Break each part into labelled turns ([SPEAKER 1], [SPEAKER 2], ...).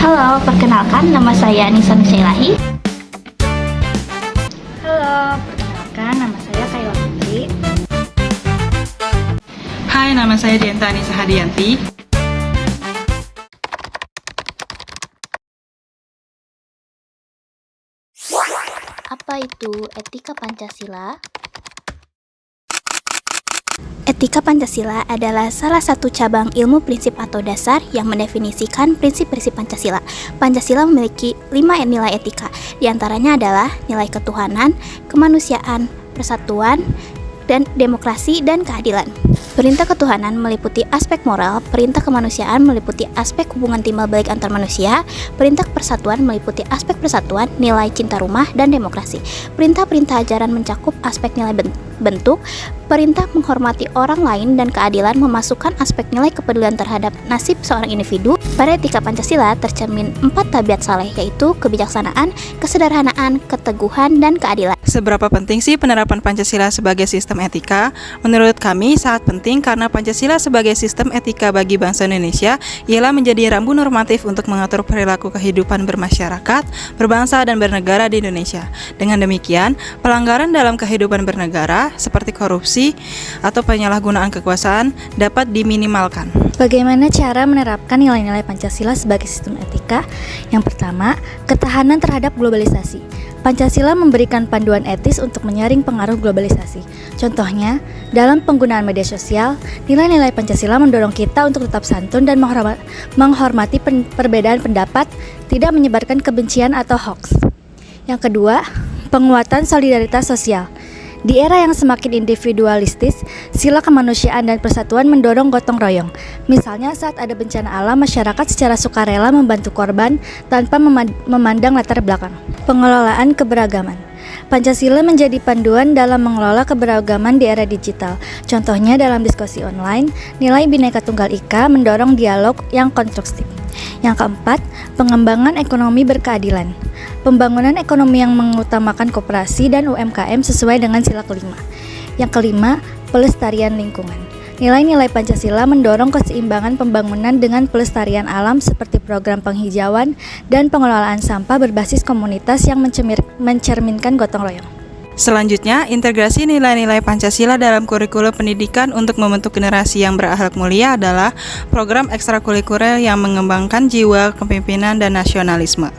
[SPEAKER 1] Halo, perkenalkan nama saya Anissa Nusailahi.
[SPEAKER 2] Halo, perkenalkan nama saya Kayla Putri.
[SPEAKER 3] Hai, nama saya Dianta Anissa Hadianti.
[SPEAKER 1] Apa itu etika Pancasila? Etika Pancasila adalah salah satu cabang ilmu prinsip atau dasar yang mendefinisikan prinsip-prinsip Pancasila. Pancasila memiliki 5 nilai etika, diantaranya adalah nilai ketuhanan, kemanusiaan, persatuan, dan demokrasi dan keadilan. Perintah ketuhanan meliputi aspek moral, perintah kemanusiaan meliputi aspek hubungan timbal balik antar manusia, perintah persatuan meliputi aspek persatuan, nilai cinta rumah, dan demokrasi. Perintah-perintah ajaran mencakup aspek nilai bentuk, perintah menghormati orang lain, dan keadilan memasukkan aspek nilai kepedulian terhadap nasib seorang individu. Pada etika Pancasila tercermin 4 tabiat saleh, yaitu kebijaksanaan, kesederhanaan, keteguhan, dan keadilan.
[SPEAKER 3] Seberapa penting sih penerapan Pancasila sebagai sistem etika? Menurut kami sangat penting karena Pancasila sebagai sistem etika bagi bangsa Indonesia ialah menjadi rambu normatif untuk mengatur perilaku kehidupan bermasyarakat, berbangsa, dan bernegara di Indonesia. Dengan demikian, pelanggaran dalam kehidupan bernegara seperti korupsi atau penyalahgunaan kekuasaan dapat diminimalkan.
[SPEAKER 2] Bagaimana cara menerapkan nilai-nilai Pancasila sebagai sistem etika? Yang pertama, ketahanan terhadap globalisasi. Pancasila memberikan panduan etis untuk menyaring pengaruh globalisasi. Contohnya, dalam penggunaan media sosial, nilai-nilai Pancasila mendorong kita untuk tetap santun dan menghormati perbedaan pendapat, tidak menyebarkan kebencian atau hoaks. Yang kedua, penguatan solidaritas sosial. Di era yang semakin individualistis, sila kemanusiaan dan persatuan mendorong gotong royong. Misalnya saat ada bencana alam, masyarakat secara sukarela membantu korban tanpa memandang latar belakang. Pengelolaan keberagaman. Pancasila menjadi panduan dalam mengelola keberagaman di era digital. Contohnya dalam diskusi online, nilai Bhinneka Tunggal Ika mendorong dialog yang konstruktif. Yang keempat, pengembangan ekonomi berkeadilan. Pembangunan ekonomi yang mengutamakan koperasi dan UMKM sesuai dengan sila kelima. Yang kelima, pelestarian lingkungan. Nilai-nilai Pancasila mendorong keseimbangan pembangunan dengan pelestarian alam seperti program penghijauan dan pengelolaan sampah berbasis komunitas yang mencerminkan gotong royong.
[SPEAKER 3] Selanjutnya, integrasi nilai-nilai Pancasila dalam kurikulum pendidikan untuk membentuk generasi yang berakhlak mulia adalah program ekstrakurikuler yang mengembangkan jiwa kepemimpinan dan nasionalisme.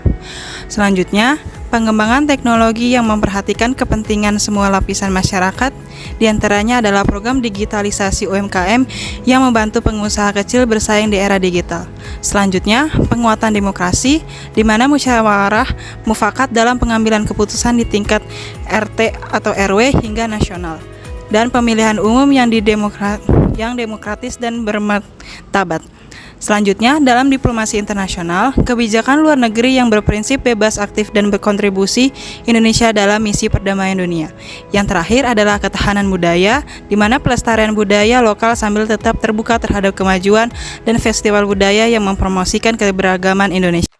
[SPEAKER 3] Selanjutnya, pengembangan teknologi yang memperhatikan kepentingan semua lapisan masyarakat, diantaranya adalah program digitalisasi UMKM yang membantu pengusaha kecil bersaing di era digital. Selanjutnya, penguatan demokrasi, di mana musyawarah mufakat dalam pengambilan keputusan di tingkat RT atau RW hingga nasional, dan pemilihan umum yang demokratis dan bermartabat. Selanjutnya, dalam diplomasi internasional, kebijakan luar negeri yang berprinsip bebas aktif dan berkontribusi Indonesia dalam misi perdamaian dunia. Yang terakhir adalah ketahanan budaya, di mana pelestarian budaya lokal sambil tetap terbuka terhadap kemajuan dan festival budaya yang mempromosikan keberagaman Indonesia.